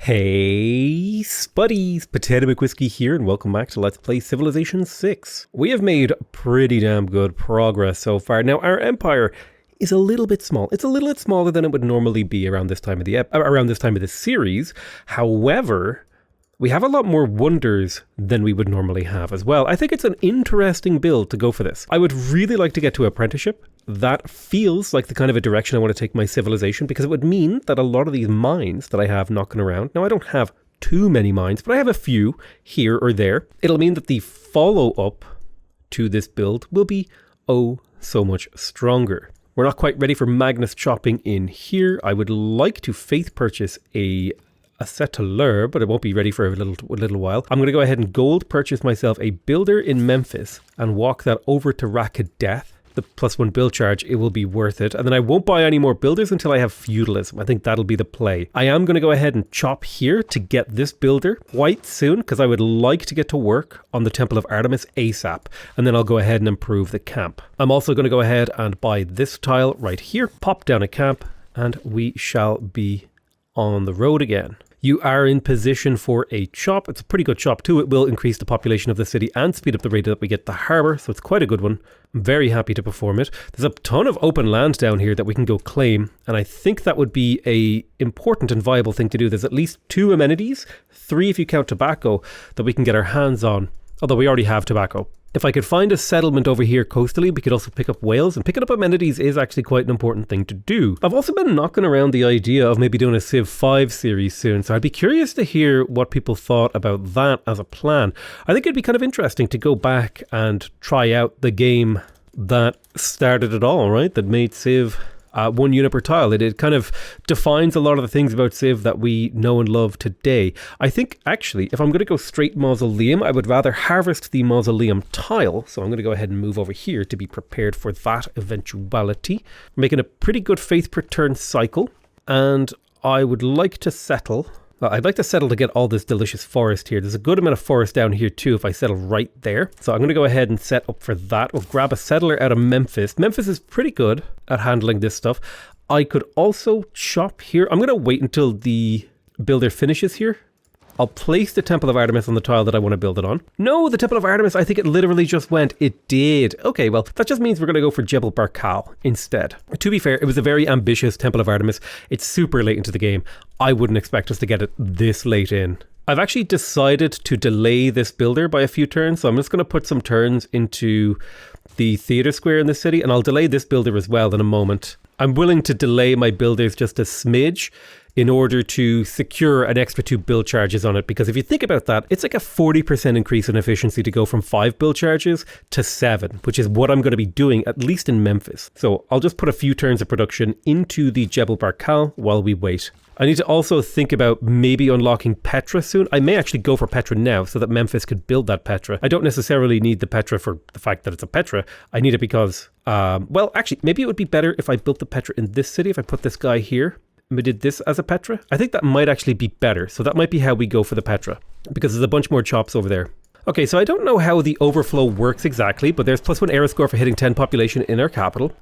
Hey Spuddies, Potato McWhiskey here, and welcome back to Let's Play Civilization 6. We have made pretty damn good progress so far. Now, our empire is a little bit small. It's a little bit smaller than it would normally be around this time of the series. However, we have a lot more wonders than we would normally have as well. I think it's an interesting build to go for this. I would really like to get to apprenticeship. That feels like the kind of a direction I want to take my civilization, because it would mean that a lot of these mines that I have knocking around, now I don't have too many mines, but I have a few here or there. It'll mean that the follow-up to this build will be oh so much stronger. We're not quite ready for Magnus chopping in here. I would like to faith purchase a settler, but it won't be ready for a little while. I'm going to go ahead and gold purchase myself a builder in Memphis and walk that over to Rack of Death. The +1 build charge, it will be worth it. And then I won't buy any more builders until I have feudalism. I think that'll be the play. I am going to go ahead and chop here to get this builder quite soon, because I would like to get to work on the Temple of Artemis ASAP. And then I'll go ahead and improve the camp. I'm also going to go ahead and buy this tile right here, pop down a camp, and we shall be on the road again. You are in position for a chop. It's a pretty good chop too. It will increase the population of the city and speed up the rate that we get the harbour, so it's quite a good one. I'm very happy to perform it. There's a ton of open land down here that we can go claim, and I think that would be a important and viable thing to do. There's at least 2 amenities, 3 if you count tobacco, that we can get our hands on, although we already have tobacco. If I could find a settlement over here coastally, we could also pick up whales, and picking up amenities is actually quite an important thing to do. I've also been knocking around the idea of maybe doing a Civ 5 series soon, so I'd be curious to hear what people thought about that as a plan. I think it'd be kind of interesting to go back and try out the game that started it all, right? That made Civ 1 unit per tile. It kind of defines a lot of the things about Civ that we know and love today. I think actually, if I'm going to go straight mausoleum, I would rather harvest the mausoleum tile. So I'm going to go ahead and move over here to be prepared for that eventuality. We're making a pretty good faith per turn cycle. And I would like to settle. Well, I'd like to settle to get all this delicious forest here. There's a good amount of forest down here too if I settle right there. So I'm going to go ahead and set up for that. We'll grab a settler out of Memphis. Memphis is pretty good at handling this stuff. I could also chop here. I'm going to wait until the builder finishes here. I'll place the Temple of Artemis on the tile that I want to build it on. No, the Temple of Artemis, I think it literally just went. It did. Okay, well, that just means we're going to go for Jebel Barkal instead. To be fair, it was a very ambitious Temple of Artemis. It's super late into the game. I wouldn't expect us to get it this late in. I've actually decided to delay this builder by a few turns, so I'm just going to put some turns into the theater square in the city, and I'll delay this builder as well in a moment. I'm willing to delay my builders just a smidge in order to secure an extra 2 build charges on it, because if you think about that, it's like a 40% increase in efficiency to go from 5 build charges to 7, which is what I'm going to be doing, at least in Memphis. So I'll just put a few turns of production into the Jebel Barkal while we wait. I need to also think about maybe unlocking Petra soon. I may actually go for Petra now so that Memphis could build that Petra. I don't necessarily need the Petra for the fact that it's a Petra. I need it because, well, actually, maybe it would be better if I built the Petra in this city, if I put this guy here. We did this as a Petra. I think that might actually be better. So that might be how we go for the Petra, because there's a bunch more chops over there. Okay, so I don't know how the overflow works exactly, but there's +1 era score for hitting 10 population in our capital.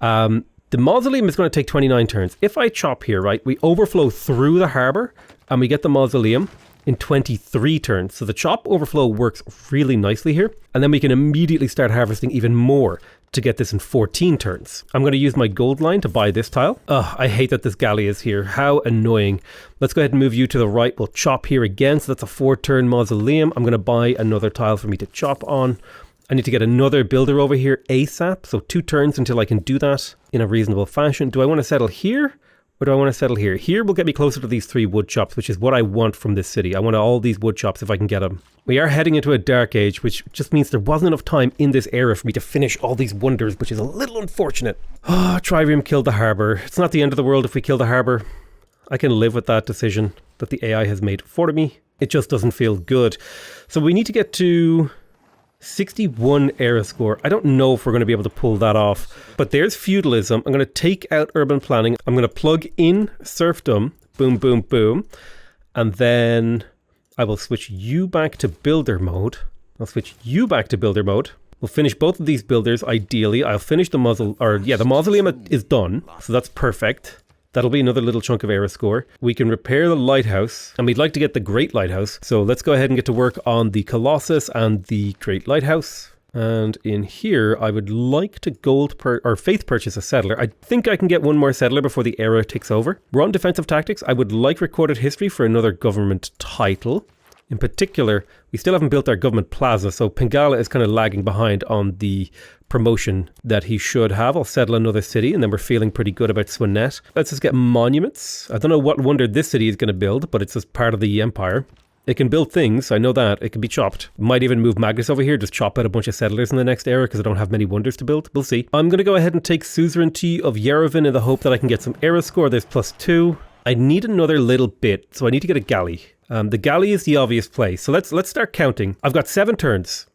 The mausoleum is going to take 29 turns. If I chop here, right, we overflow through the harbour and we get the mausoleum in 23 turns. So the chop overflow works really nicely here. And then we can immediately start harvesting even more to get this in 14 turns. I'm going to use my gold line to buy this tile. Ugh, I hate that this galley is here. How annoying. Let's go ahead and move you to the right. We'll chop here again. So that's a 4-turn mausoleum. I'm going to buy another tile for me to chop on. I need to get another builder over here ASAP. So 2 turns until I can do that in a reasonable fashion. Do I want to settle here? Or do I want to settle here? Here will get me closer to these 3 wood chops, which is what I want from this city. I want all these wood chops if I can get them. We are heading into a dark age, which just means there wasn't enough time in this era for me to finish all these wonders, which is a little unfortunate. Oh, Trivium killed the harbour. It's not the end of the world if we kill the harbour. I can live with that decision that the AI has made for me. It just doesn't feel good. So we need to get to 61 era score. I don't know if we're going to be able to pull that off, but there's feudalism. I'm going to take out urban planning. I'm going to plug in serfdom. Boom, boom, boom. And then I will switch you back to builder mode. I'll switch you back to builder mode. We'll finish both of these builders ideally. I'll finish the mausoleum is done. So that's perfect. That'll be another little chunk of era score. We can repair the lighthouse, and we'd like to get the Great Lighthouse. So let's go ahead and get to work on the Colossus and the Great Lighthouse. And in here, I would like to faith purchase a settler. I think I can get one more settler before the era takes over. We're on defensive tactics. I would like recorded history for another government title. In particular, we still haven't built our government plaza, so Pingala is kind of lagging behind on the promotion that he should have. I'll settle another city, and then we're feeling pretty good about Swinet. Let's just get monuments. I don't know what wonder this city is going to build, but it's just part of the empire. It can build things, I know that. It can be chopped. Might even move Magnus over here, just chop out a bunch of settlers in the next era because I don't have many wonders to build. We'll see. I'm going to go ahead and take suzerainty of Yerevan in the hope that I can get some era score. There's +2. I need another little bit, so I need to get a galley. The galley is the obvious play. So let's start counting. I've got 7 turns.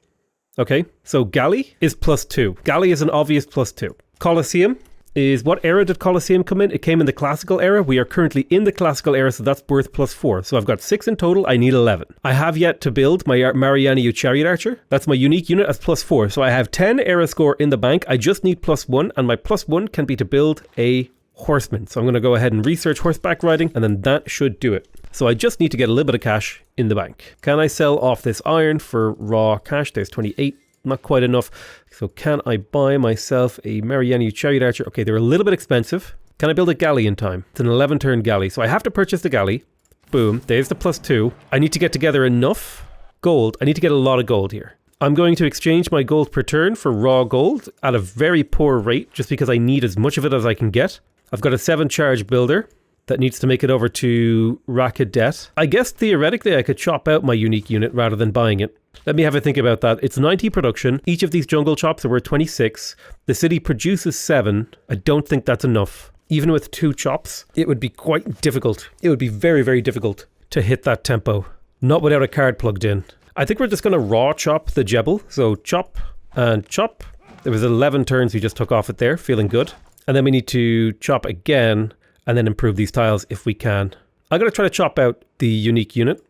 Okay, so galley is +2. Galley is an obvious +2. Colosseum is, what era did Colosseum come in? It came in the classical era. We are currently in the classical era, so that's worth +4. So I've got 6 in total. I need 11. I have yet to build my Mariani Chariot Archer. That's my unique unit as +4. So I have 10 era score in the bank. I just need +1, and my +1 can be to build a horseman. So I'm going to go ahead and research horseback riding, and then that should do it. So I just need to get a little bit of cash in the bank. Can I sell off this iron for raw cash? There's 28. Not quite enough. So can I buy myself a Mariani Chariot Archer? Okay, they're a little bit expensive. Can I build a galley in time? It's an 11 turn galley. So I have to purchase the galley. Boom. There's the +2. I need to get together enough gold. I need to get a lot of gold here. I'm going to exchange my gold per turn for raw gold at a very poor rate, just because I need as much of it as I can get. I've got a 7 charge builder that needs to make it over to Rakadet. I guess theoretically I could chop out my unique unit rather than buying it. Let me have a think about that. It's 90 production. Each of these jungle chops are worth 26. The city produces 7. I don't think that's enough. Even with 2 chops, it would be quite difficult. It would be very, very difficult to hit that tempo. Not without a card plugged in. I think we're just going to raw chop the Jebel. So chop and chop. There was 11 turns we just took off it there. Feeling good. And then we need to chop again and then improve these tiles if we can. I'm going to try to chop out the unique unit.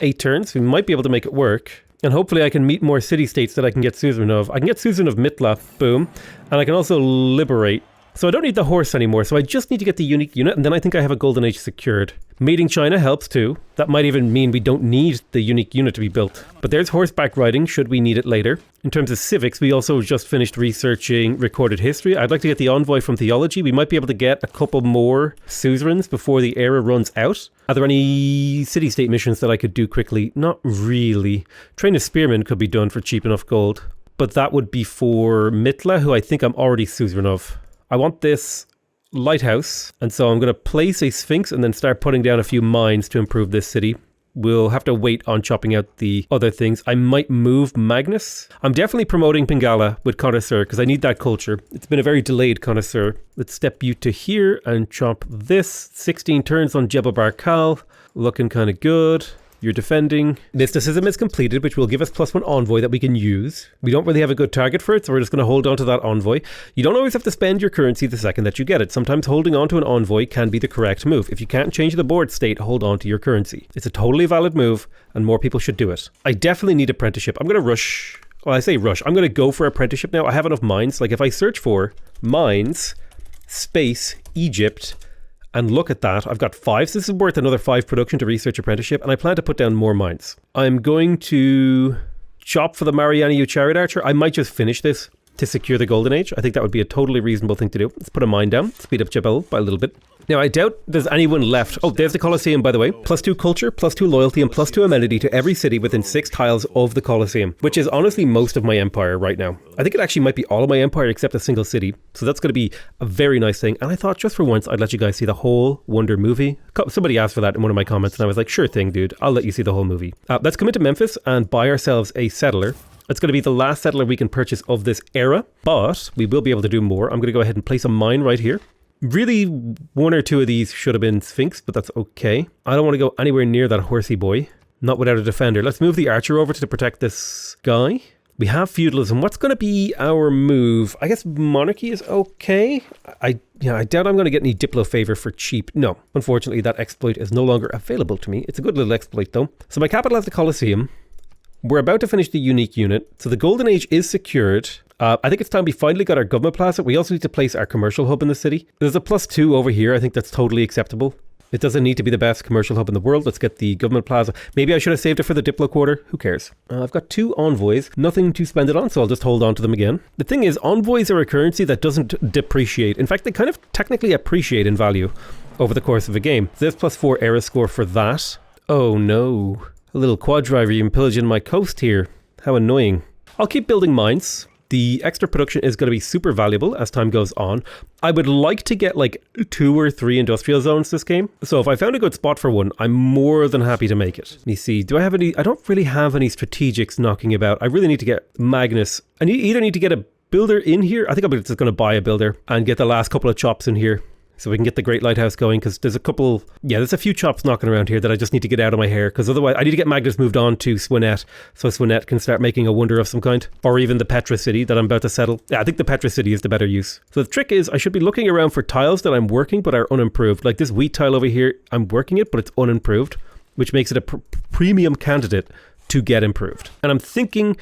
8 turns. We might be able to make it work. And hopefully I can meet more city-states that I can get suzerain of. I can get suzerain of Mitla. Boom. And I can also liberate. So I don't need the horse anymore. So I just need to get the unique unit. And then I think I have a golden age secured. Meeting China helps too. That might even mean we don't need the unique unit to be built. But there's horseback riding should we need it later. In terms of civics, we also just finished researching recorded history. I'd like to get the envoy from theology. We might be able to get a couple more suzerains before the era runs out. Are there any city-state missions that I could do quickly? Not really. Train a spearman could be done for cheap enough gold. But that would be for Mitla, who I think I'm already suzerain of. I want this lighthouse, and so I'm going to place a sphinx and then start putting down a few mines to improve this city. We'll have to wait on chopping out the other things. I might move Magnus. I'm definitely promoting Pingala with Connoisseur because I need that culture. It's been a very delayed Connoisseur. Let's step you to here and chop this. 16 turns on Jebel Barkal. Looking kind of good. You're defending. Mysticism is completed, which will give us +1 envoy that we can use. We don't really have a good target for it, so we're just going to hold on to that envoy. You don't always have to spend your currency the second that you get it. Sometimes holding on to an envoy can be the correct move. If you can't change the board state, hold on to your currency. It's a totally valid move, and more people should do it. I definitely need apprenticeship. I'm going to rush. Well, I say rush. I'm going to go for apprenticeship now. I have enough mines. Like if I search for mines, space, Egypt, and look at that, I've got 5. So this is worth another 5 production to research apprenticeship, and I plan to put down more mines. I'm going to chop for the Mariani Chariot Archer. I might just finish this to secure the Golden Age. I think that would be a totally reasonable thing to do. Let's put a mine down, speed up Jebel by a little bit. Now, I doubt there's anyone left. Oh, there's the Colosseum, by the way. +2 culture, +2 loyalty, and +2 amenity to every city within 6 tiles of the Colosseum, which is honestly most of my empire right now. I think it actually might be all of my empire except a single city. So that's going to be a very nice thing. And I thought just for once, I'd let you guys see the whole Wonder movie. Somebody asked for that in one of my comments, and I was like, sure thing, dude. I'll let you see the whole movie. Let's come into Memphis and buy ourselves a settler. It's going to be the last settler we can purchase of this era, but we will be able to do more. I'm going to go ahead and place a mine right here. Really, 1 or 2 of these should have been Sphinx, but that's okay. I don't want to go anywhere near that horsey boy. Not without a defender. Let's move the archer over to protect this guy. We have feudalism. What's going to be our move? I guess monarchy is okay. I doubt I'm going to get any Diplo favor for cheap. No, unfortunately, that exploit is no longer available to me. It's a good little exploit, though. So my capital has the Colosseum. We're about to finish the unique unit. So the Golden Age is secured. I think it's time we finally got our government plaza. We also need to place our commercial hub in the city. There's a +2 over here. I think that's totally acceptable. It doesn't need to be the best commercial hub in the world. Let's get the government plaza. Maybe I should have saved it for the Diplo quarter. Who cares? I've got 2 envoys. Nothing to spend it on, so I'll just hold on to them again. The thing is, envoys are a currency that doesn't depreciate. In fact, they kind of technically appreciate in value over the course of a game. So there's +4 era score for that. Oh no. A little quad driver even pillaging my coast here. How annoying. I'll keep building mines. The extra production is going to be super valuable as time goes on. I would like to get like 2 or 3 industrial zones this game. So if I found a good spot for one, I'm more than happy to make it. Let me see. Do I have any? I don't really have any strategics knocking about. I really need to get Magnus. I either need to get a builder in here. I think I'm just going to buy a builder and get the last couple of chops in here, so we can get the Great Lighthouse going, because there's a few chops knocking around here that I just need to get out of my hair, because otherwise I need to get Magnus moved on to Swinet, so Swinet can start making a wonder of some kind, or even the Petra City that I'm about to settle. Yeah, I think the Petra City is the better use. So the trick is I should be looking around for tiles that I'm working but are unimproved. Like this wheat tile over here, I'm working it but it's unimproved, which makes it a premium candidate to get improved. And I'm thinking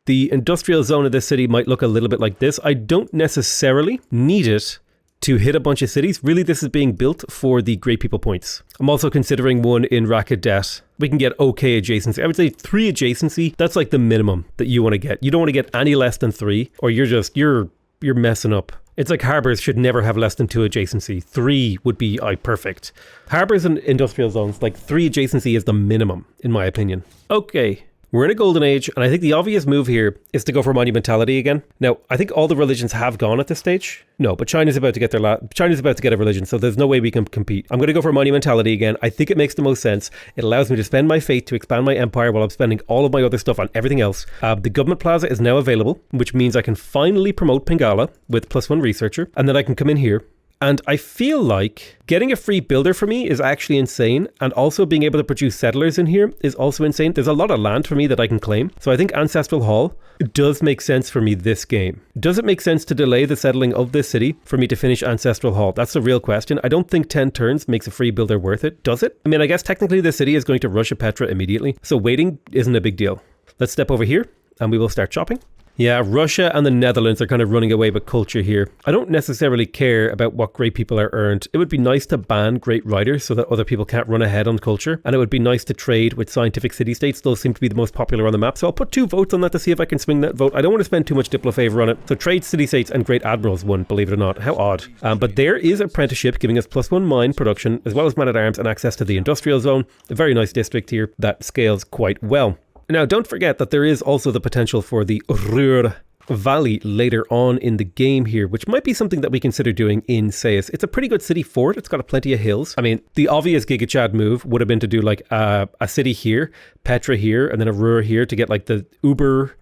the industrial zone of this city might look a little bit like this. I don't necessarily need it to hit a bunch of cities. Really, this is being built for the Great People Points. I'm also considering one in Rakadet. We can get okay adjacency. I would say 3 adjacency. That's like the minimum that you want to get. You don't want to get any less than 3, or you're messing up. It's like harbors should never have less than 2 adjacency. 3 would be perfect. Harbors and industrial zones, like 3 adjacency is the minimum, in my opinion. Okay. We're in a golden age, and I think the obvious move here is to go for monumentality again. Now, I think all the religions have gone at this stage. No, but China's about to get China's about to get a religion, so there's no way we can compete. I'm going to go for monumentality again. I think it makes the most sense. It allows me to spend my faith to expand my empire while I'm spending all of my other stuff on everything else. The government plaza is now available, which means I can finally promote Pingala with +1 researcher, and then I can come in here. And I feel like getting a free builder for me is actually insane. And also being able to produce settlers in here is also insane. There's a lot of land for me that I can claim. So I think Ancestral Hall does make sense for me this game. Does it make sense to delay the settling of this city for me to finish Ancestral Hall? That's the real question. I don't think 10 turns makes a free builder worth it. Does it? I mean, I guess technically the city is going to rush a Petra immediately. So waiting isn't a big deal. Let's step over here and we will start shopping. Yeah, Russia and the Netherlands are kind of running away with culture here. I don't necessarily care about what great people are earned. It would be nice to ban great writers so that other people can't run ahead on culture. And it would be nice to trade with scientific city-states. Those seem to be the most popular on the map. So I'll put 2 votes on that to see if I can swing that vote. I don't want to spend too much Diplo favor on it. So trade city-states and great admirals won, believe it or not. How odd. But there is apprenticeship giving us +1 mine production, as well as man-at-arms and access to the industrial zone. A very nice district here that scales quite well. Now, don't forget that there is also the potential for the Ruhr Valley later on in the game here, which might be something that we consider doing in Sayes. It's a pretty good city for it. It's got plenty of hills. I mean, the obvious Giga Chad move would have been to do like a city here, Petra here, and then a Ruhr here to get like the uber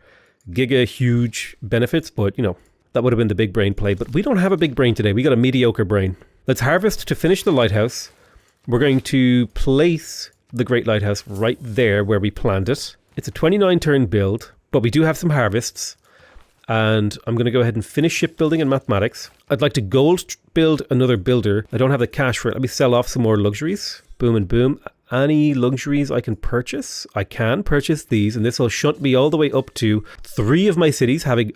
giga huge benefits. But, you know, that would have been the big brain play. But we don't have a big brain today. We got a mediocre brain. Let's harvest to finish the lighthouse. We're going to place the Great Lighthouse right there where we planned it. It's a 29 turn build, but we do have some harvests. And I'm going to go ahead and finish shipbuilding and mathematics. I'd like to gold build another builder. I don't have the cash for it. Let me sell off some more luxuries. Boom and boom. Any luxuries I can purchase? I can purchase these, and this will shunt me all the way up to 3 of my cities having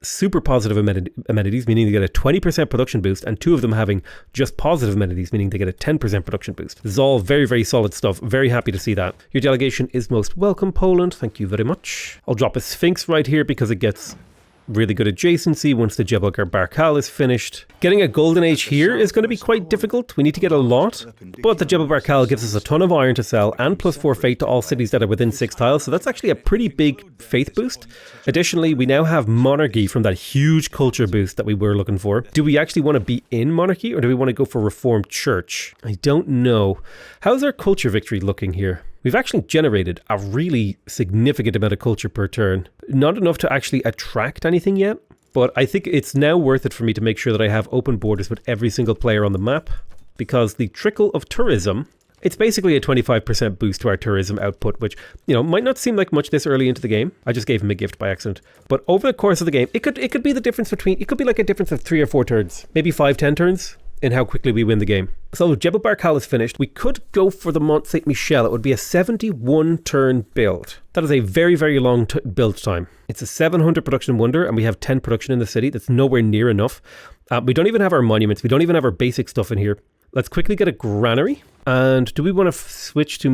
super positive amenities, meaning they get a 20% production boost, and 2 of them having just positive amenities, meaning they get a 10% production boost. This is all very, very solid stuff. Very happy to see that. Your delegation is most welcome, Poland. Thank you very much. I'll drop a Sphinx right here because it gets really good adjacency once the Jebel Barkal is finished. Getting a golden age here is going to be quite difficult. We need to get a lot, but the Jebel Barkal gives us a ton of iron to sell and +4 faith to all cities that are within 6 tiles, so that's actually a pretty big faith boost. Additionally, we now have monarchy from that huge culture boost that we were looking for. Do we actually want to be in monarchy, or do we want to go for Reformed Church? I don't know. How's our culture victory looking here? We've actually generated a really significant amount of culture per turn. Not enough to actually attract anything yet, but I think it's now worth it for me to make sure that I have open borders with every single player on the map, because the trickle of tourism, it's basically a 25% boost to our tourism output, which, you know, might not seem like much this early into the game. I just gave him a gift by accident. But over the course of the game, it could be the difference between, it could be like a difference of 3 or 4 turns, maybe 5-10 turns. in how quickly we win the game. So Jebel Barkal is finished. We could go for the Mont Saint Michel. It would be a 71 turn build. That is a very, very long build time. It's a 700 production wonder, and we have 10 production in the city. That's nowhere near enough. We don't even have our monuments. We don't even have our basic stuff in here. Let's quickly get a granary. And do we want to switch to...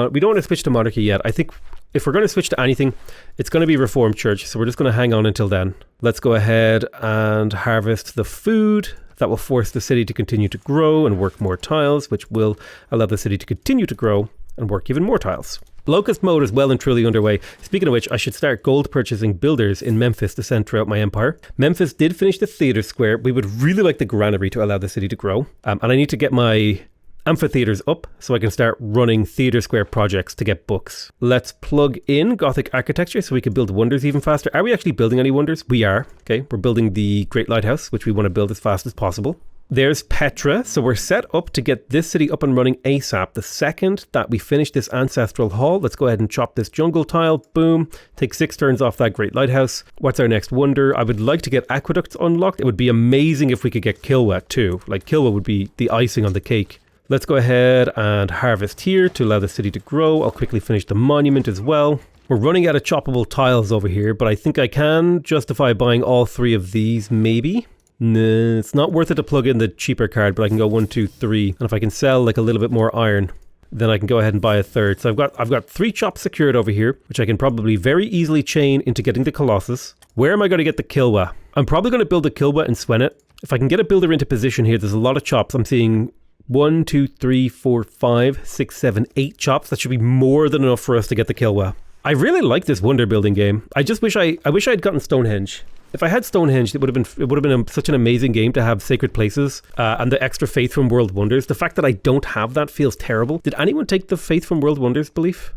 we don't want to switch to monarchy yet. I think if we're going to switch to anything, it's going to be Reformed Church. So we're just going to hang on until then. Let's go ahead and harvest the food. That will force the city to continue to grow and work more tiles, which will allow the city to continue to grow and work even more tiles. Locust mode is well and truly underway. Speaking of which, I should start gold purchasing builders in Memphis to send throughout my empire. Memphis did finish the theatre square. We would really like the granary to allow the city to grow. And I need to get my amphitheaters up so I can start running theatre square projects to get books. Let's plug in Gothic architecture so we can build wonders even faster. Are we actually building any wonders? We are. Okay, we're building the Great Lighthouse, which we want to build as fast as possible. There's Petra, so we're set up to get this city up and running ASAP. The second that we finish this ancestral hall, let's go ahead and chop this jungle tile. Boom. Take 6 turns off that Great Lighthouse. What's our next wonder? I would like to get aqueducts unlocked. It would be amazing if we could get Kilwa too. Like, Kilwa would be the icing on the cake. Let's go ahead and harvest here to allow the city to grow. I'll quickly finish the monument as well. We're running out of choppable tiles over here, but I think I can justify buying all 3 of these, maybe. Nah, it's not worth it to plug in the cheaper card, but I can go 1, 2, 3. And if I can sell like a little bit more iron, then I can go ahead and buy a third. So I've got 3 chops secured over here, which I can probably very easily chain into getting the Colossus. Where am I going to get the Kilwa? I'm probably going to build a Kilwa and Swenet. If I can get a builder into position here, there's a lot of chops. I'm seeing 1, 2, 3, 4, 5, 6, 7, 8 chops. That should be more than enough for us to get the Kilwa. I really like this wonder building game. I just wish I had gotten Stonehenge. If I had Stonehenge, it would have been such an amazing game to have sacred places and the extra faith from World Wonders. The fact that I don't have that feels terrible. Did anyone take the faith from World Wonders belief?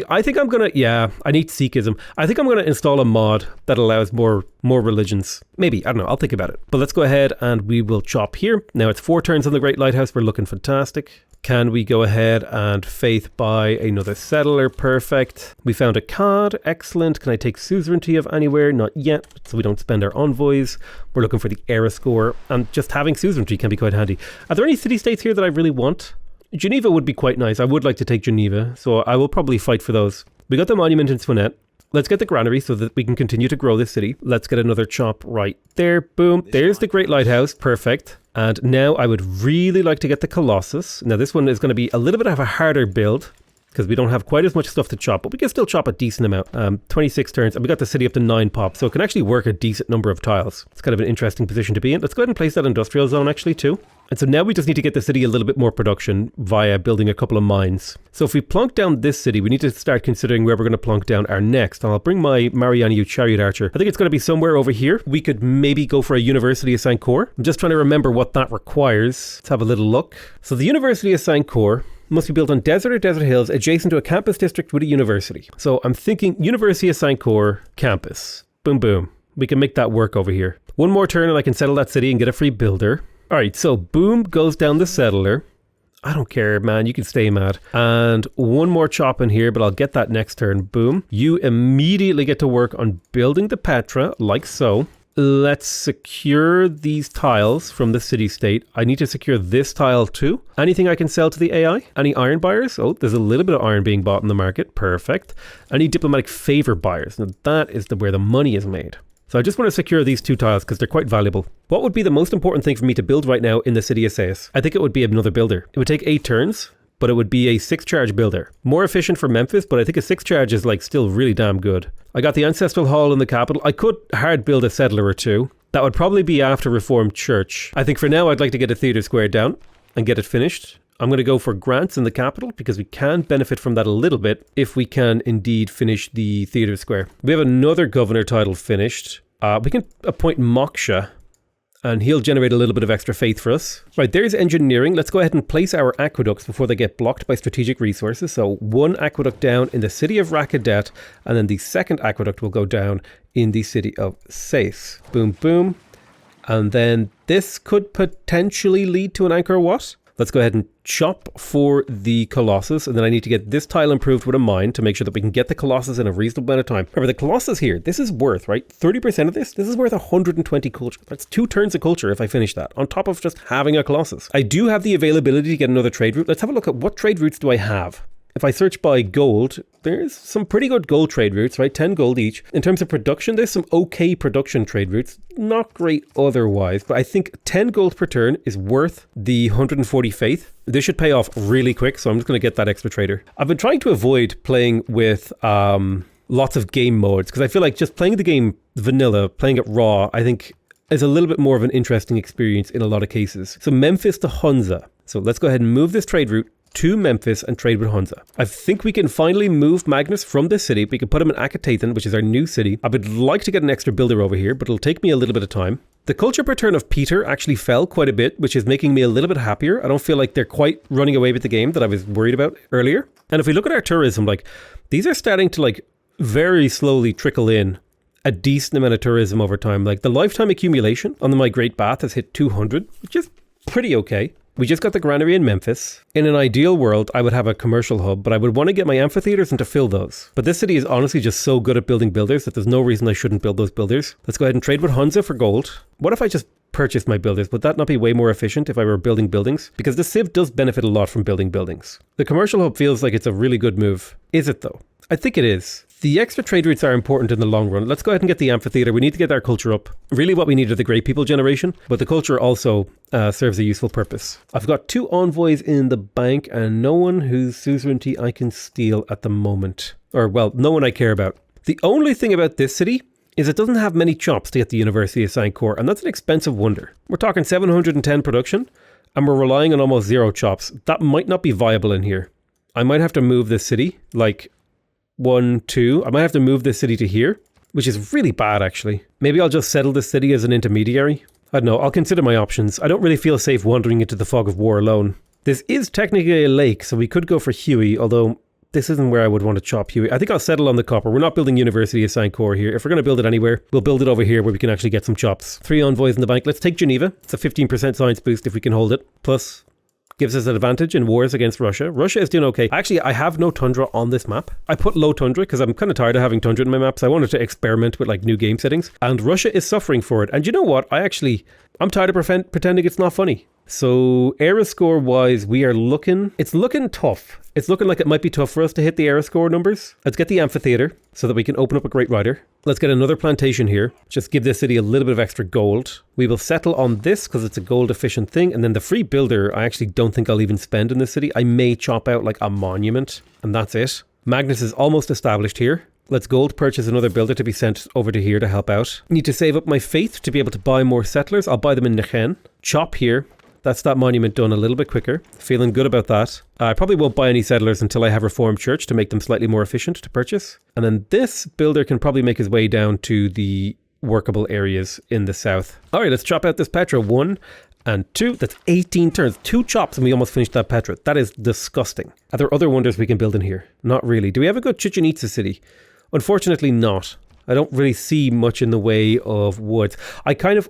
I think I'm gonna, I need Sikhism. I think I'm gonna install a mod that allows more religions. Maybe, I don't know, I'll think about it. But let's go ahead and we will chop here. Now it's 4 turns on the Great Lighthouse. We're looking fantastic. Can we go ahead and faith buy another settler? Perfect. We found a cod. Excellent. Can I take suzerainty of anywhere? Not yet, so we don't spend our envoys. We're looking for the era score, and just having suzerainty can be quite handy. Are there any city-states here that I really want? Geneva would be quite nice. I would like to take Geneva, so I will probably fight for those. We got the monument in Swinet. Let's get the granary so that we can continue to grow this city. Let's get another chop right there. Boom. There's the Great Lighthouse. Perfect. And now I would really like to get the Colossus. Now this one is going to be a little bit of a harder build because we don't have quite as much stuff to chop, but we can still chop a decent amount. 26 turns, and we got the city up to 9 pop, so it can actually work a decent number of tiles. It's kind of an interesting position to be in. Let's go ahead and place that industrial zone actually too. And so now we just need to get the city a little bit more production via building a couple of mines. So if we plunk down this city, we need to start considering where we're going to plunk down our next. And I'll bring my Marianu Chariot Archer. I think it's going to be somewhere over here. We could maybe go for a University of St. Cor. I'm just trying to remember what that requires. Let's have a little look. So the University of St. Cor must be built on desert or desert hills adjacent to a campus district with a university. So I'm thinking University of St. Cor campus. Boom, boom. We can make that work over here. One more turn and I can settle that city and get a free builder. All right, so boom goes down the settler. I don't care, man. You can stay mad. And one more chop in here, but I'll get that next turn. Boom. You immediately get to work on building the Petra, like so. Let's secure these tiles from the city-state. I need to secure this tile too. Anything I can sell to the AI? Any iron buyers? Oh, there's a little bit of iron being bought in the market. Perfect. Any diplomatic favor buyers? Now that is where the money is made. So I just want to secure these 2 tiles because they're quite valuable. What would be the most important thing for me to build right now in the city of Sais? I think it would be another builder. It would take 8 turns, but it would be a 6-charge builder. More efficient for Memphis, but I think a 6-charge is like still really damn good. I got the Ancestral Hall in the capital. I could hard build a settler or 2. That would probably be after Reformed Church. I think for now I'd like to get a theatre square down and get it finished. I'm going to go for grants in the capital because we can benefit from that a little bit if we can indeed finish the theatre square. We have another governor title finished. We can appoint Moksha and he'll generate a little bit of extra faith for us. Right, there's engineering. Let's go ahead and place our aqueducts before they get blocked by strategic resources. So 1 aqueduct down in the city of Rakadet, and then the 2nd aqueduct will go down in the city of Sais. Boom, boom. And then this could potentially lead to an Angkor Wat. Let's go ahead and chop for the Colossus, and then I need to get this tile improved with a mine to make sure that we can get the Colossus in a reasonable amount of time. Remember, the Colossus here, this is worth, right, 30% of this is worth 120 culture. That's 2 turns of culture if I finish that, on top of just having a Colossus. I do have the availability to get another trade route. Let's have a look at what trade routes do I have. If I search by gold, there's some pretty good gold trade routes, right? 10 gold each. In terms of production, there's some okay production trade routes. Not great otherwise, but I think 10 gold per turn is worth the 140 faith. This should pay off really quick, so I'm just going to get that extra trader. I've been trying to avoid playing with lots of game modes, because I feel like just playing the game vanilla, playing it raw, I think is a little bit more of an interesting experience in a lot of cases. So Memphis to Hunza. So let's go ahead and move this trade route to Memphis and trade with Hunza. I think we can finally move Magnus from this city. We can put him in Akatathan, which is our new city. I would like to get an extra builder over here, but it'll take me a little bit of time. The culture per turn of Peter actually fell quite a bit, which is making me a little bit happier. I don't feel like they're quite running away with the game that I was worried about earlier. And if we look at our tourism, like, these are starting to like very slowly trickle in a decent amount of tourism over time. Like the lifetime accumulation on my Great Bath has hit 200, which is pretty okay. We just got the granary in Memphis. In an ideal world, I would have a commercial hub, but I would want to get my amphitheaters and to fill those. But this city is honestly just so good at building builders that there's no reason I shouldn't build those builders. Let's go ahead and trade with Hunza for gold. What if I just purchased my builders? Would that not be way more efficient if I were building buildings? Because the Civ does benefit a lot from building buildings. The commercial hub feels like it's a really good move. Is it though? I think it is. The extra trade routes are important in the long run. Let's go ahead and get the amphitheater. We need to get our culture up. Really what we need are the great people generation, but the culture also serves a useful purpose. I've got 2 envoys in the bank and no one whose suzerainty I can steal at the moment. Or, well, no one I care about. The only thing about this city is it doesn't have many chops to get the University of Saint-Cor, and that's an expensive wonder. We're talking 710 production, and we're relying on almost 0 chops. That might not be viable in here. I might have to move this city, like 1, 2. I might have to move this city to here, which is really bad actually. Maybe I'll just settle this city as an intermediary. I don't know, I'll consider my options. I don't really feel safe wandering into the fog of war alone. This is technically a lake, so we could go for Huey, although this isn't where I would want to chop Huey. I think I'll settle on the copper. We're not building University of Saint-Cor here. If we're going to build it anywhere, we'll build it over here where we can actually get some chops. 3 envoys in the bank. Let's take Geneva. It's a 15% science boost if we can hold it. Plus, gives us an advantage in wars against Russia. Russia is doing okay. Actually, I have no tundra on this map. I put low tundra because I'm kind of tired of having tundra in my maps. I wanted to experiment with like new game settings. And Russia is suffering for it. And you know what? I'm tired of pretending it's not funny. So era score wise, it's looking tough. It's looking like it might be tough for us to hit the era score numbers. Let's get the amphitheater so that we can open up a great rider. Let's get another plantation here. Just give this city a little bit of extra gold. We will settle on this because it's a gold efficient thing. And then the free builder, I actually don't think I'll even spend in this city. I may chop out like a monument and that's it. Magnus is almost established here. Let's gold purchase another builder to be sent over to here to help out. Need to save up my faith to be able to buy more settlers. I'll buy them in Nechen. Chop here. That's that monument done a little bit quicker. Feeling good about that. I probably won't buy any settlers until I have Reformed Church to make them slightly more efficient to purchase. And then this builder can probably make his way down to the workable areas in the south. All right, let's chop out this Petra. 1 and 2. That's 18 turns. 2 chops and we almost finished that Petra. That is disgusting. Are there other wonders we can build in here? Not really. Do we have a good Chichen Itza city? Unfortunately not. I don't really see much in the way of woods.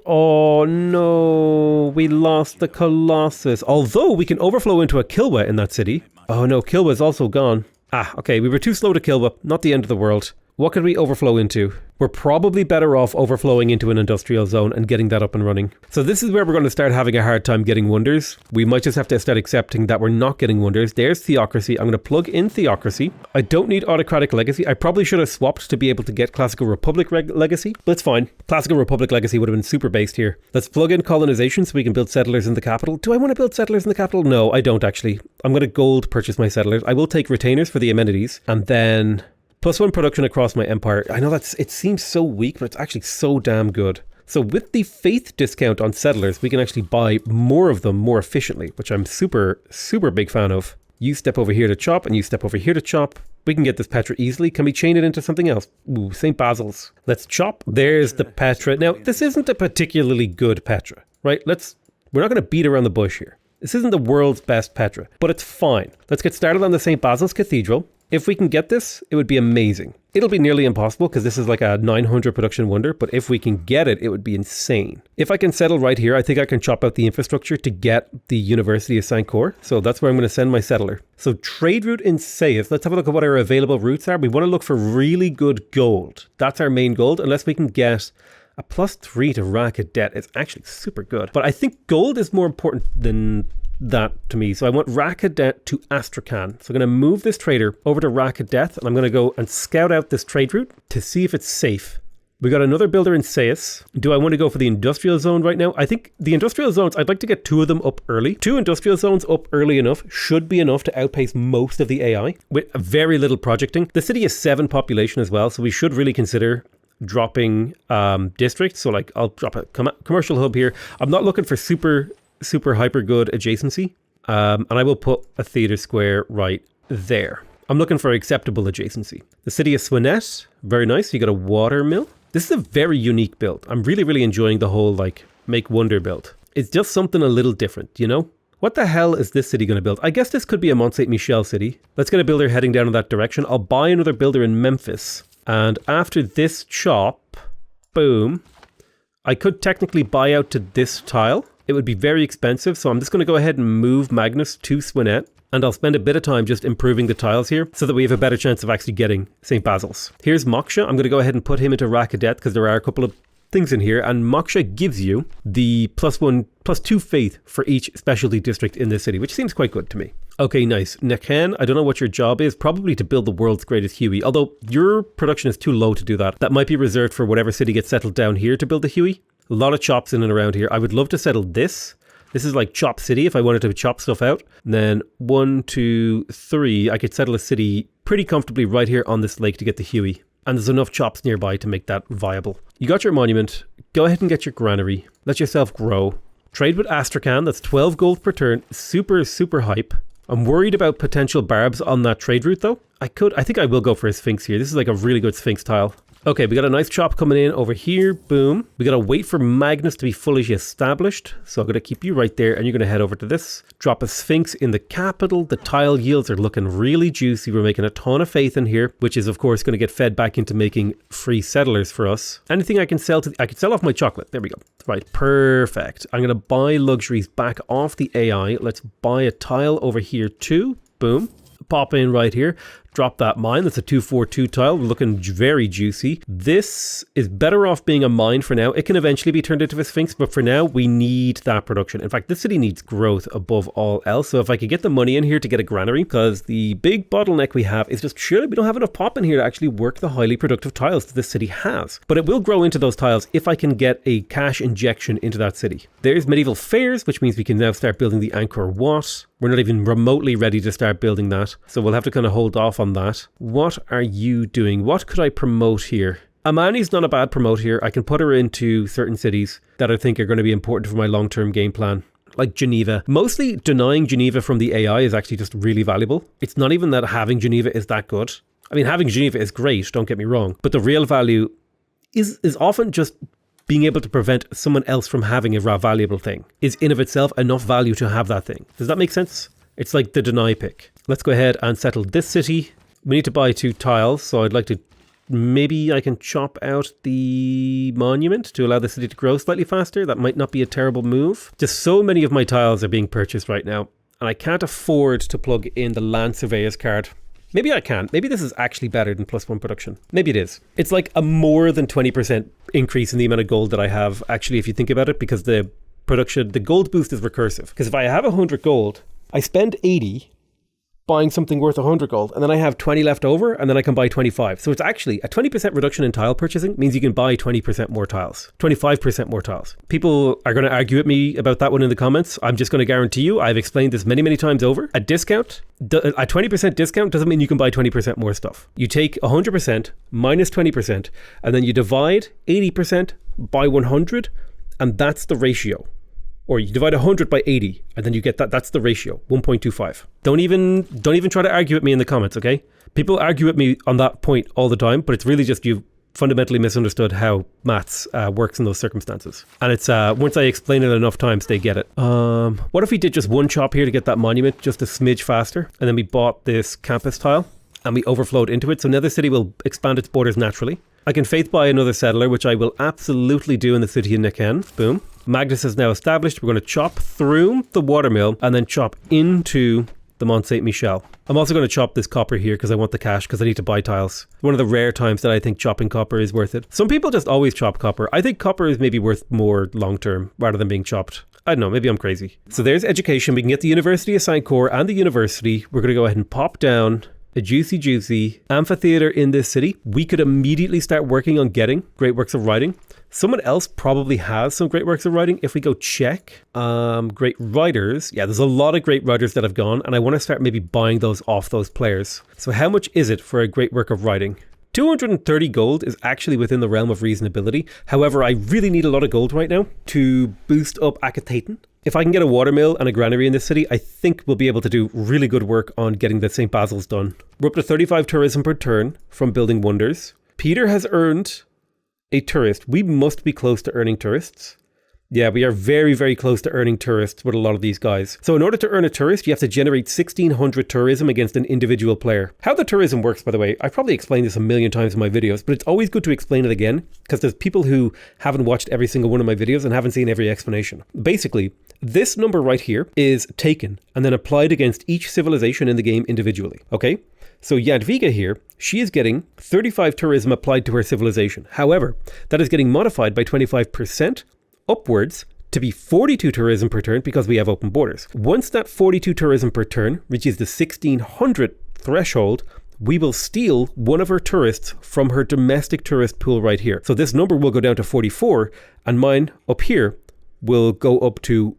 Oh no, we lost the Colossus. Although we can overflow into a Kilwa in that city. Oh no, Kilwa's also gone. Okay, we were too slow to Kilwa. Not the end of the world. What could we overflow into? We're probably better off overflowing into an industrial zone and getting that up and running. So this is where we're going to start having a hard time getting wonders. We might just have to start accepting that we're not getting wonders. There's Theocracy. I'm going to plug in Theocracy. I don't need Autocratic Legacy. I probably should have swapped to be able to get Classical Republic Legacy. But it's fine. Classical Republic Legacy would have been super based here. Let's plug in Colonization so we can build settlers in the capital. Do I want to build settlers in the capital? No, I don't actually. I'm going to gold purchase my settlers. I will take retainers for the amenities and then +1 production across my empire. I know it seems so weak, but it's actually so damn good. So with the faith discount on settlers, we can actually buy more of them more efficiently, which I'm super, super big fan of. You step over here to chop and you step over here to chop. We can get this Petra easily. Can we chain it into something else? Ooh, St. Basil's. Let's chop. There's the Petra. Now, this isn't a particularly good Petra, right? We're not going to beat around the bush here. This isn't the world's best Petra, but it's fine. Let's get started on the St. Basil's Cathedral. If we can get this, it would be amazing. It'll be nearly impossible because this is like a 900 production wonder, but if we can get it, it would be insane. If I can settle right here, I think I can chop out the infrastructure to get the University of Saint-Cor. So that's where I'm going to send my settler. So trade route in Sais. Let's have a look at what our available routes are. We want to look for really good gold. That's our main gold, unless we can get a +3 to racket debt. It's actually super good. But I think gold is more important than that to me. So I want Rakadet to Astrakhan. So I'm going to move this trader over to Rakadet, and I'm going to go and scout out this trade route to see if it's safe. We got another builder in Sais. Do I want to go for the industrial zone right now? I think the industrial zones, I'd like to get 2 of them up early. 2 industrial zones up early enough should be enough to outpace most of the AI with very little projecting. The city is 7 population as well, so we should really consider dropping districts. So like I'll drop a commercial hub here. I'm not looking for super hyper good adjacency, and I will put a theater square right there. I'm looking for acceptable adjacency. The city of Swinet, very nice. You got a water mill. This is a very unique build. I'm really enjoying the whole like make wonder build. It's just something a little different, you know? What the hell is this city going to build? I guess this could be a Mont Saint Michel city. Let's get a builder heading down in that direction. I'll buy another builder in Memphis, and after this chop, boom, I could technically buy out to this tile. It would be very expensive, so I'm just going to go ahead and move Magnus to Swinet, and I'll spend a bit of time just improving the tiles here so that we have a better chance of actually getting St. Basil's. Here's Moksha. I'm going to go ahead and put him into Rakadet because there are a couple of things in here, and Moksha gives you the +1/+2 faith for each specialty district in this city, which seems quite good to me. Okay, nice. Nekhen, I don't know what your job is, probably to build the world's greatest Huey, although your production is too low to do that. That might be reserved for whatever city gets settled down here to build the Huey. A lot of chops in and around here. I would love to settle this. This is like Chop City if I wanted to chop stuff out. And then 1, 2, 3, I could settle a city pretty comfortably right here on this lake to get the Huey. And there's enough chops nearby to make that viable. You got your monument. Go ahead and get your granary. Let yourself grow. Trade with Astrakhan. That's 12 gold per turn. Super hype. I'm worried about potential barbs on that trade route though. I think I will go for a Sphinx here. This is like a really good Sphinx tile. Okay, we got a nice chop coming in over here. Boom. We got to wait for Magnus to be fully established. So I'm going to keep you right there, and you're going to head over to this. Drop a Sphinx in the capital. The tile yields are looking really juicy. We're making a ton of faith in here, which is of course going to get fed back into making free settlers for us. Anything I can sell I could sell off my chocolate. There we go. Right, perfect. I'm going to buy luxuries back off the AI. Let's buy a tile over here too. Boom. Pop in right here. Drop that mine. That's a 242 tile. Looking very juicy. This is better off being a mine for now. It can eventually be turned into a Sphinx, but for now we need that production. In fact, this city needs growth above all else. So if I could get the money in here to get a granary, because the big bottleneck we have is just surely we don't have enough pop in here to actually work the highly productive tiles that this city has. But it will grow into those tiles if I can get a cash injection into that city. There's medieval fairs, which means we can now start building the Angkor Wat. We're not even remotely ready to start building that. So we'll have to kind of hold off on that. What are you doing? What could I promote here? Amani's not a bad promote here. I can put her into certain cities that I think are going to be important for my long-term game plan. Like Geneva. Mostly denying Geneva from the AI is actually just really valuable. It's not even that having Geneva is that good. I mean, having Geneva is great, don't get me wrong. But the real value is often just being able to prevent someone else from having a valuable thing is in of itself enough value to have that thing. Does that make sense? It's like the deny pick. Let's go ahead and settle this city. We need to buy 2 tiles, so I'd like to, maybe I can chop out the monument to allow the city to grow slightly faster. That might not be a terrible move. Just so many of my tiles are being purchased right now, and I can't afford to plug in the land surveyor's card. Maybe I can. Maybe this is actually better than +1 production. Maybe it is. It's like a more than 20% increase in the amount of gold that I have, actually, if you think about it, because the production, the gold boost is recursive. Because if I have 100 gold, I spend 80 buying something worth 100 gold, and then I have 20 left over, and then I can buy 25. So it's actually a 20% reduction in tile purchasing means you can buy 20% more tiles, 25% more tiles. People are going to argue with me about that one in the comments. I'm just going to guarantee you, I've explained this many times over. A 20% discount doesn't mean you can buy 20% more stuff. You take 100% minus 20%, and then you divide 80% by 100, and that's the ratio. Or you divide 100 by 80, and then you get that. That's the ratio, 1.25. Don't even try to argue with me in the comments, okay? People argue with me on that point all the time, but it's really just you've fundamentally misunderstood how maths works in those circumstances. And it's once I explain it enough times, they get it. What if we did just 1 chop here to get that monument just a smidge faster, and then we bought this campus tile? and we overflowed into it. So now the city will expand its borders naturally. I can faith buy another settler, which I will absolutely do in the city of Niken. Boom. Magnus is now established. We're going to chop through the watermill and then chop into the Mont Saint Michel. I'm also going to chop this copper here because I want the cash, because I need to buy tiles. One of the rare times that I think chopping copper is worth it. Some people just always chop copper. I think copper is maybe worth more long term rather than being chopped. I don't know, maybe I'm crazy. So there's education. We can get the University of Saint-Cor and the university. We're going to go ahead and pop down a juicy amphitheater in this city. We could immediately start working on getting great works of writing. Someone else probably has some great works of writing. If we go check great writers, yeah, there's a lot of great writers that have gone, and I want to start maybe buying those off those players. So how much is it for a great work of writing? 230 gold is actually within the realm of reasonability. However, I really need a lot of gold right now to boost up Akitaten. If I can get a watermill and a granary in this city, I think we'll be able to do really good work on getting the St. Basil's done. We're up to 35 tourism per turn from building wonders. Peter has earned a tourist. We must be close to earning tourists. Yeah, we are very, very close to earning tourists with a lot of these guys. So in order to earn a tourist, you have to generate 1,600 tourism against an individual player. How the tourism works, by the way, I've probably explained this a million times in my videos, but it's always good to explain it again, because there's people who haven't watched every single one of my videos and haven't seen every explanation. Basically, this number right here is taken and then applied against each civilization in the game individually, okay? So Jadwiga here, she is getting 35 tourism applied to her civilization. However, that is getting modified by 25% upwards to be 42 tourism per turn because we have open borders. Once that 42 tourism per turn reaches the 1,600 threshold, we will steal one of her tourists from her domestic tourist pool right here. So this number will go down to 44, and mine up here will go up to,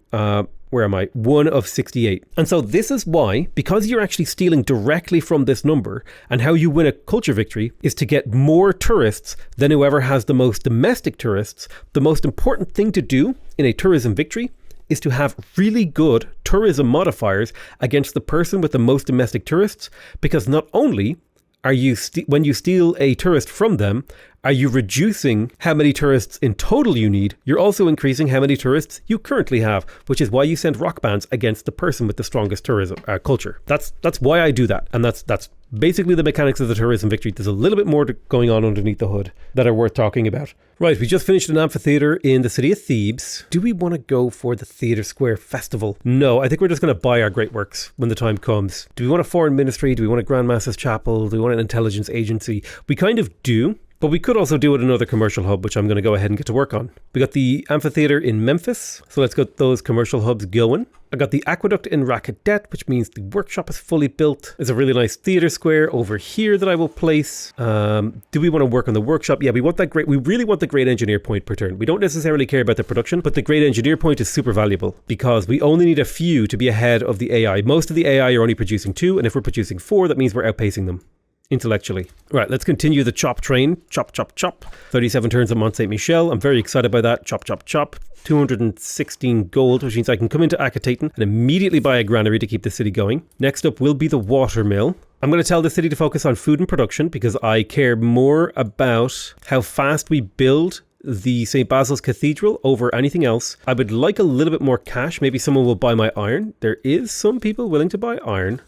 where am I? 1 of 68. And so this is why, because you're actually stealing directly from this number, and how you win a culture victory is to get more tourists than whoever has the most domestic tourists. The most important thing to do in a tourism victory is to have really good tourism modifiers against the person with the most domestic tourists, because not only are you, when you steal a tourist from them, are you reducing how many tourists in total you need, you're also increasing how many tourists you currently have, which is why you send rock bands against the person with the strongest tourism culture. That's why I do that, and that's basically the mechanics of the tourism victory. There's a little bit more going on underneath the hood that are worth talking about. Right, we just finished an amphitheater in the city of Thebes. Do we want to go for the Theatre Square Festival? No, I think we're just going to buy our great works when the time comes. Do we want a foreign ministry? Do we want a Grand Master's Chapel? Do we want an intelligence agency? We kind of do. But we could also do it another commercial hub, which I'm going to go ahead and get to work on. We got the amphitheater in Memphis, so let's get those commercial hubs going. I got the aqueduct in Rakadet, which means the workshop is fully built. There's a really nice theater square over here that I will place. Do we want to work on the workshop? Yeah, we really want the great engineer point per turn. We don't necessarily care about the production, but the great engineer point is super valuable because we only need a few to be ahead of the AI. Most of the AI are only producing 2, and if we're producing 4, that means we're outpacing them intellectually. Right, let's continue the chop train. Chop, chop, chop. 37 turns at Mont Saint Michel. I'm very excited by that. Chop, chop, chop. 216 gold, which means I can come into Akitaten and immediately buy a granary to keep the city going. Next up will be the watermill. I'm going to tell the city to focus on food and production because I care more about how fast we build the St. Basil's Cathedral over anything else. I would like a little bit more cash. Maybe someone will buy my iron. There is some people willing to buy iron.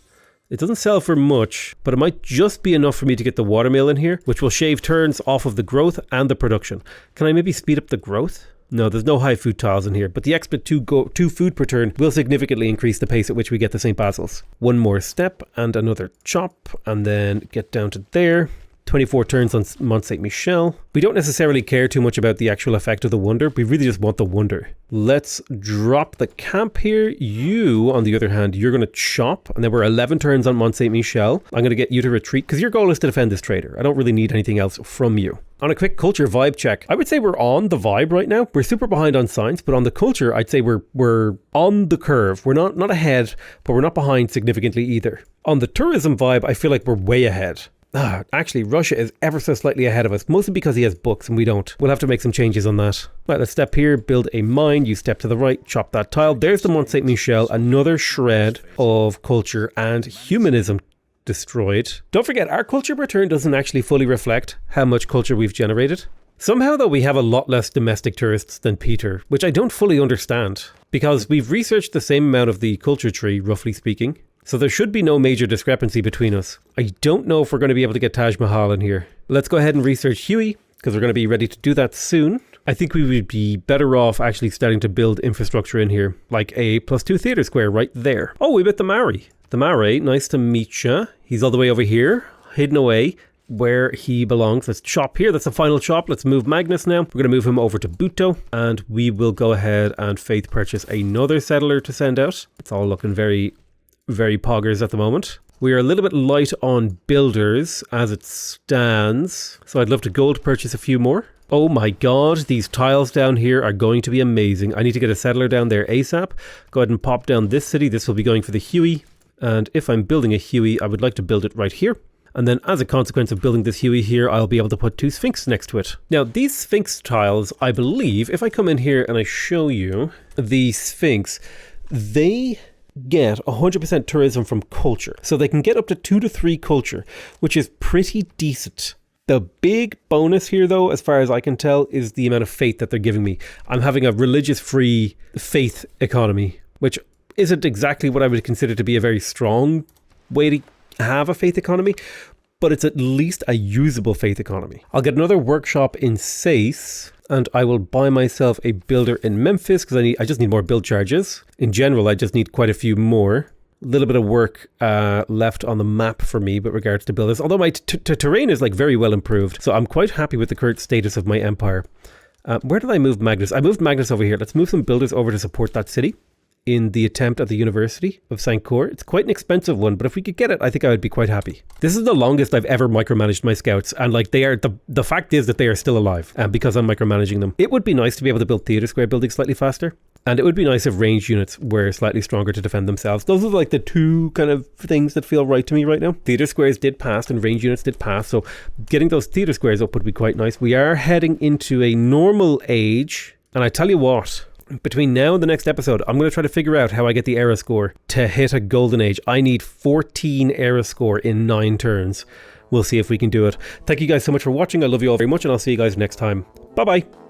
It doesn't sell for much, but it might just be enough for me to get the watermill in here, which will shave turns off of the growth and the production. Can I maybe speed up the growth? No, there's no high food tiles in here, but the extra 2 food per turn will significantly increase the pace at which we get the St. Basil's. One more step and another chop, and then get down to there. 24 turns on Mont Saint Michel. We don't necessarily care too much about the actual effect of the wonder. We really just want the wonder. Let's drop the camp here. You, on the other hand, you're going to chop. And then we're 11 turns on Mont Saint Michel. I'm going to get you to retreat because your goal is to defend this trader. I don't really need anything else from you. On a quick culture vibe check, I would say we're on the vibe right now. We're super behind on science, but on the culture, I'd say we're on the curve. We're not ahead, but we're not behind significantly either. On the tourism vibe, I feel like we're way ahead. Actually, Russia is ever so slightly ahead of us, mostly because he has books and we don't. We'll have to make some changes on that. Right, let's step here, build a mine, you step to the right, chop that tile. There's the Mont Saint Michel, another shred of culture and humanism destroyed. Don't forget, our culture return doesn't actually fully reflect how much culture we've generated. Somehow, though, we have a lot less domestic tourists than Peter, which I don't fully understand, because we've researched the same amount of the culture tree, roughly speaking, So there should be no major discrepancy between us. I don't know if we're going to be able to get Taj Mahal in here. Let's go ahead and research Huey, because we're going to be ready to do that soon. I think we would be better off actually starting to build infrastructure in here, like a +2 theatre square right there. Oh, we met the Maori. The Maori, nice to meet ya. He's all the way over here, hidden away where he belongs. Let's chop here. That's the final chop. Let's move Magnus now. We're going to move him over to Buto, and we will go ahead and faith purchase another settler to send out. It's all looking very, very poggers at the moment. We are a little bit light on builders as it stands, so I'd love to gold purchase a few more. Oh my god, these tiles down here are going to be amazing. I need to get a settler down there ASAP. Go ahead and pop down this city. This will be going for the Huey. And if I'm building a Huey, I would like to build it right here. And then as a consequence of building this Huey here, I'll be able to put 2 Sphinx next to it. Now, these Sphinx tiles, I believe, if I come in here and I show you the Sphinx, they get 100% tourism from culture. So they can get up to 2 to 3 culture, which is pretty decent. The big bonus here, though, as far as I can tell, is the amount of faith that they're giving me. I'm having a religious-free faith economy, which isn't exactly what I would consider to be a very strong way to have a faith economy, but it's at least a usable faith economy. I'll get another workshop in Sais, and I will buy myself a builder in Memphis because I just need more build charges. In general, I just need quite a few more. A little bit of work left on the map for me with regards to builders, although my terrain is like very well improved, so I'm quite happy with the current status of my empire. Where did I move Magnus? I moved Magnus over here. Let's move some builders over to support that city in the attempt at the University of St. Cour. It's quite an expensive one, but if we could get it, I think I would be quite happy. This is the longest I've ever micromanaged my scouts, and like they are, the fact is that they are still alive, because I'm micromanaging them. It would be nice to be able to build theatre square buildings slightly faster, and it would be nice if ranged units were slightly stronger to defend themselves. Those are like the two kind of things that feel right to me right now. Theatre squares did pass and ranged units did pass, so getting those theatre squares up would be quite nice. We are heading into a normal age, and I tell you what, between now and the next episode, I'm going to try to figure out how I get the era score to hit a golden age. I need 14 era score in 9 turns. We'll see if we can do it. Thank you guys so much for watching. I love you all very much, and I'll see you guys next time. Bye bye.